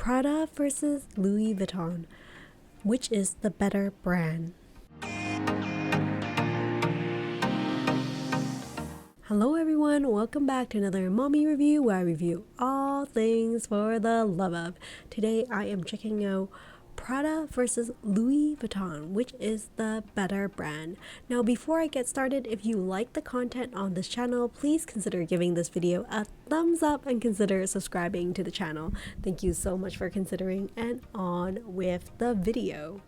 Prada versus Louis Vuitton. Which is the better brand? Hello everyone, welcome back to another mommy review where I review all things for the love of. Today I am checking out Prada versus Louis Vuitton, which is the better brand. Now before I get started, if you like the content on this channel, please consider giving this video a thumbs up and consider subscribing to the channel. Thank you so much for considering, and on with the video.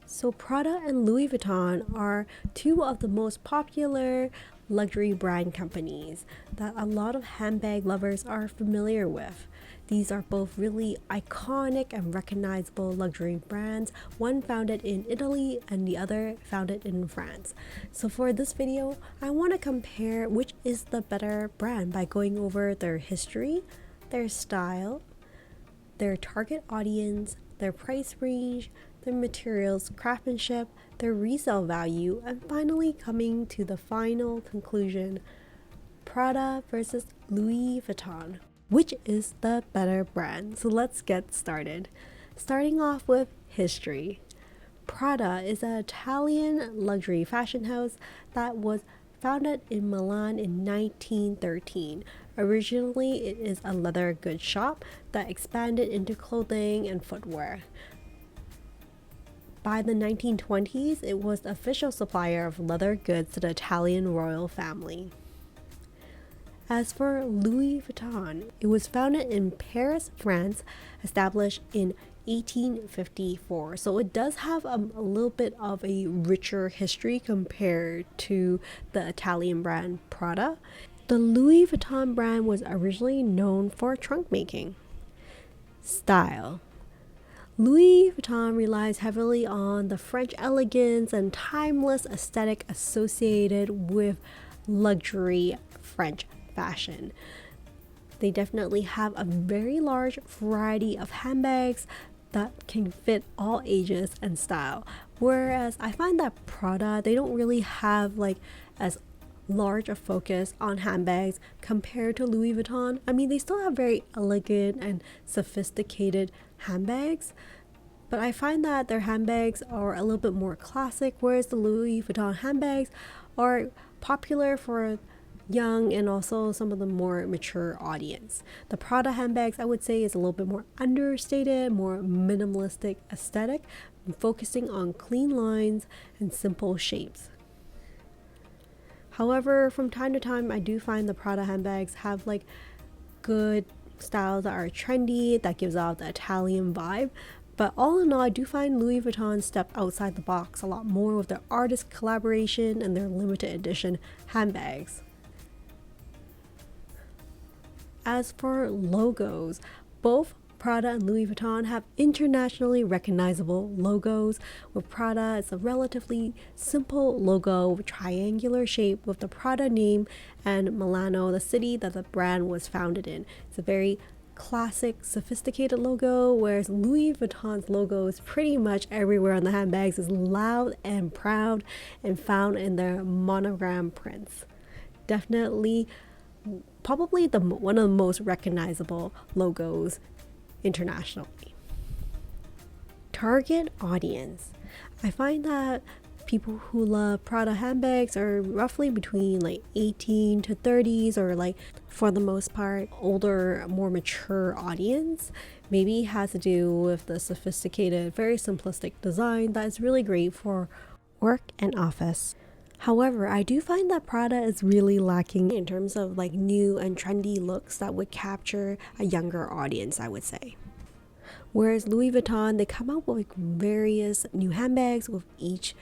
So Prada and Louis Vuitton are two of the most popular luxury brand companies that a lot of handbag lovers are familiar with. These are both really iconic and recognizable luxury brands, one founded in Italy and the other founded in France. So for this video, I want to compare which is the better brand by going over their history, their style, their target audience, their price range, their materials, craftsmanship, their resale value, and finally coming to the final conclusion, Prada versus Louis Vuitton. Which is the better brand? So let's get started. Starting off with history. Prada is an Italian luxury fashion house that was founded in Milan in 1913. Originally, it is a leather goods shop that expanded into clothing and footwear. By the 1920s, it was the official supplier of leather goods to the Italian royal family. As for Louis Vuitton, it was founded in Paris, France, established in 1854. So it does have a little bit of a richer history compared to the Italian brand Prada. The Louis Vuitton brand was originally known for trunk making. Style. Louis Vuitton relies heavily on the French elegance and timeless aesthetic associated with luxury French fashion. They definitely have a very large variety of handbags that can fit all ages and style. Whereas I find that Prada, they don't really have like as large a focus on handbags compared to Louis Vuitton. I mean, they still have very elegant and sophisticated handbags, but I find that their handbags are a little bit more classic, whereas the Louis Vuitton handbags are popular for young and also some of the more mature audience. The Prada handbags, I would say, is a little bit more understated, more minimalistic aesthetic, focusing on clean lines and simple shapes. However, from time to time, I do find the Prada handbags have like good styles that are trendy, that gives off the Italian vibe. But all in all, I do find Louis Vuitton step outside the box a lot more with their artist collaboration and their limited edition handbags. As for logos, both Prada and Louis Vuitton have internationally recognizable logos. With Prada, it's a relatively simple logo with triangular shape with the Prada name and Milano, the city that the brand was founded in. It's a very classic, sophisticated logo, whereas Louis Vuitton's logo is pretty much everywhere on the handbags, is loud and proud and found in their monogram prints. Definitely probably one of the most recognizable logos internationally. Target audience. I find that people who love Prada handbags are roughly between like 18 to 30s, or like for the most part older, more mature audience. Maybe it has to do with the sophisticated, very simplistic design that is really great for work and office. However, I do find that Prada is really lacking in terms of like new and trendy looks that would capture a younger audience, I would say. Whereas Louis Vuitton, they come out with like various new handbags with each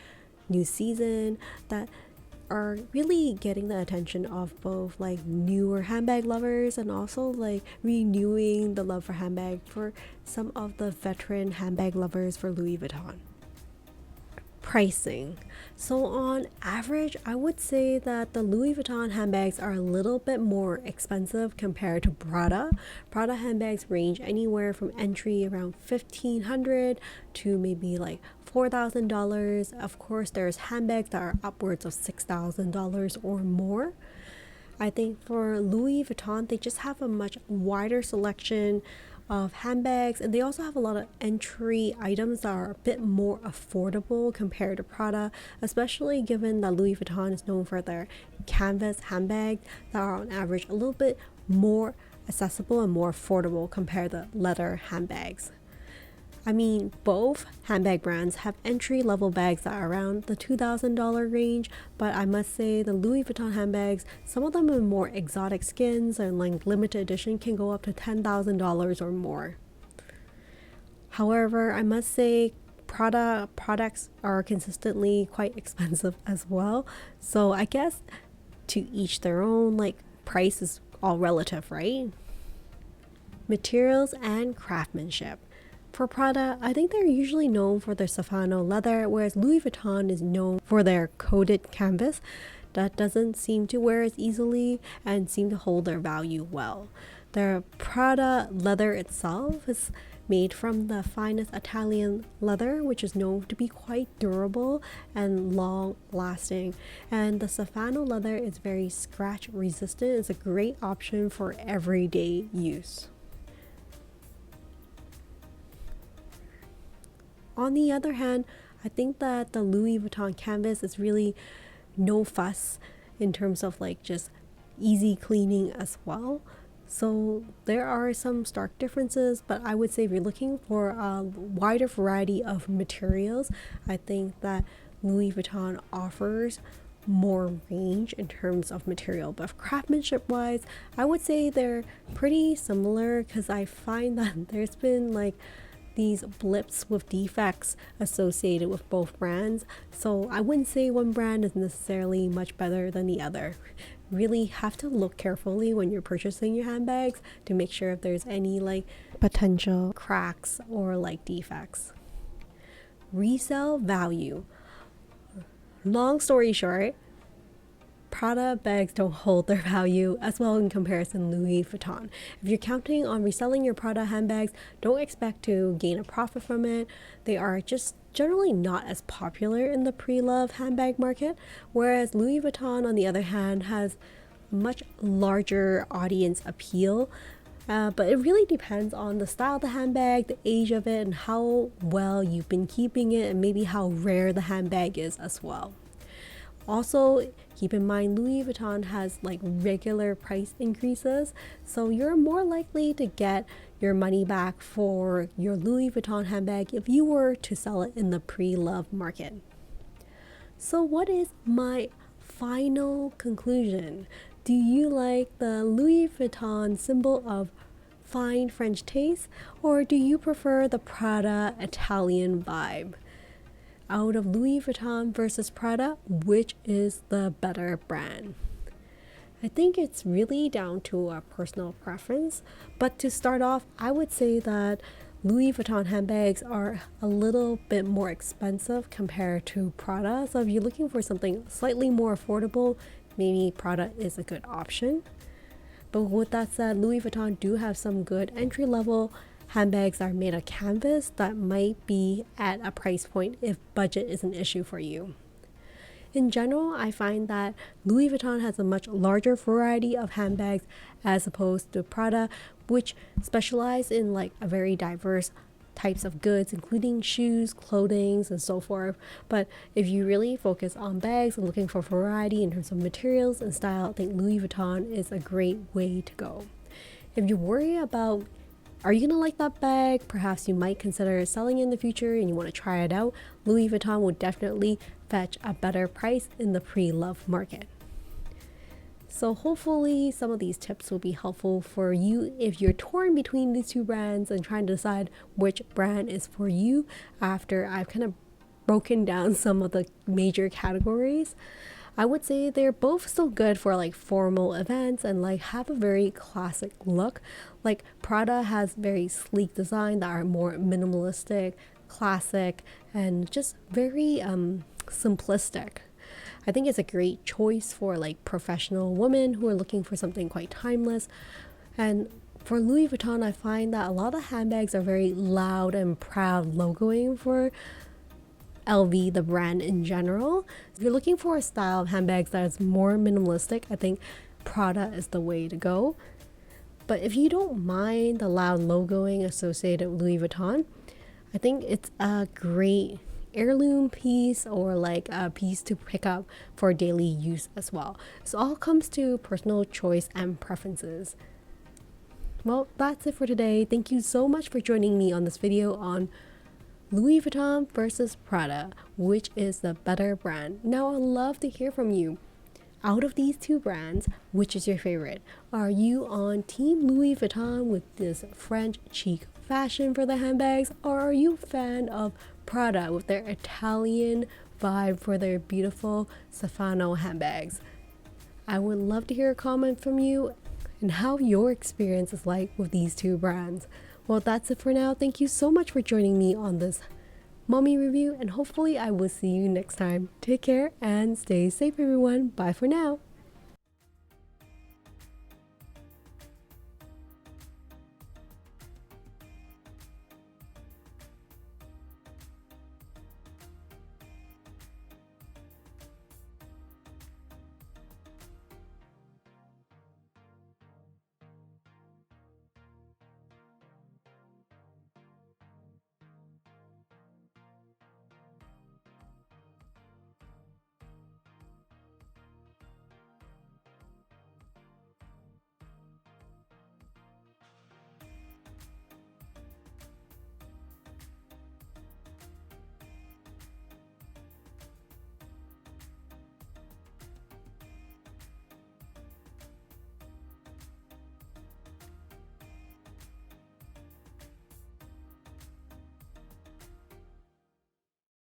new season that are really getting the attention of both like newer handbag lovers and also like renewing the love for handbag for some of the veteran handbag lovers for Louis Vuitton. Pricing. So on average, I would say that the Louis Vuitton handbags are a little bit more expensive compared to Prada. Prada handbags range anywhere from entry around $1,500 to maybe like $4,000. Of course, there's handbags that are upwards of $6,000 or more. I think for Louis Vuitton, they just have a much wider selection of handbags, and they also have a lot of entry items that are a bit more affordable compared to Prada, especially given that Louis Vuitton is known for their canvas handbags that are on average a little bit more accessible and more affordable compared to leather handbags. I mean, both handbag brands have entry-level bags that are around the $2,000 range, but I must say the Louis Vuitton handbags, some of them with more exotic skins and like limited edition can go up to $10,000 or more. However, I must say Prada products are consistently quite expensive as well. So I guess to each their own, like price is all relative, right? Materials and craftsmanship. For Prada, I think they're usually known for their Stefano leather, whereas Louis Vuitton is known for their coated canvas that doesn't seem to wear as easily and seem to hold their value well. Their Prada leather itself is made from the finest Italian leather, which is known to be quite durable and long lasting. And the Stefano leather is very scratch resistant. It's a great option for everyday use. On the other hand, I think that the Louis Vuitton canvas is really no fuss in terms of like just easy cleaning as well. So there are some stark differences, but I would say if you're looking for a wider variety of materials, I think that Louis Vuitton offers more range in terms of material. But craftsmanship wise, I would say they're pretty similar because I find that there's been like these blips with defects associated with both brands. So I wouldn't say one brand is necessarily much better than the other. Really have to look carefully when you're purchasing your handbags to make sure if there's any like potential cracks or like defects. Resale value. Long story short, Prada bags don't hold their value as well in comparison to Louis Vuitton. If you're counting on reselling your Prada handbags, don't expect to gain a profit from it. They are just generally not as popular in the pre-love handbag market, whereas Louis Vuitton, on the other hand, has much larger audience appeal. But it really depends on the style of the handbag, the age of it, and how well you've been keeping it, and maybe how rare the handbag is as well. Also, keep in mind Louis Vuitton has like regular price increases, so you're more likely to get your money back for your Louis Vuitton handbag if you were to sell it in the pre-love market. So what is my final conclusion? Do you like the Louis Vuitton symbol of fine French taste, or do you prefer the Prada Italian vibe? Out of Louis Vuitton versus Prada, which is the better brand? I think it's really down to a personal preference, but to start off, I would say that Louis Vuitton handbags are a little bit more expensive compared to Prada, so if you're looking for something slightly more affordable, maybe Prada is a good option. But with that said, Louis Vuitton do have some good entry-level handbags that are made of canvas that might be at a price point if budget is an issue for you. In general, I find that Louis Vuitton has a much larger variety of handbags as opposed to Prada, which specialize in like a very diverse types of goods, including shoes, clothing, and so forth. But if you really focus on bags and looking for variety in terms of materials and style, I think Louis Vuitton is a great way to go. If you worry about are you gonna like that bag? Perhaps you might consider selling in the future and you want to try it out. Louis Vuitton will definitely fetch a better price in the pre-love market. So hopefully some of these tips will be helpful for you if you're torn between these two brands and trying to decide which brand is for you after I've kind of broken down some of the major categories. I would say they're both still good for like formal events and like have a very classic look. Like Prada has very sleek design that are more minimalistic, classic, and just very simplistic. I think it's a great choice for like professional women who are looking for something quite timeless. And for Louis Vuitton, I find that a lot of handbags are very loud and proud logoing for LV, the brand in general. If you're looking for a style of handbags that is more minimalistic, I think Prada is the way to go. But if you don't mind the loud logoing associated with Louis Vuitton, I think it's a great heirloom piece or like a piece to pick up for daily use as well. So all comes to personal choice and preferences. Well, that's it for today. Thank you so much for joining me on this video on Louis Vuitton versus Prada, which is the better brand. Now I'd love to hear from you. Out of these two brands, which is your favorite? Are you on Team Louis Vuitton with this French chic fashion for the handbags, or are you a fan of Prada with their Italian vibe for their beautiful Stefano handbags? I would love to hear a comment from you and how your experience is like with these two brands. Well, that's it for now. Thank you so much for joining me on this mommy review, and hopefully I will see you next time. Take care and stay safe, everyone. Bye for now.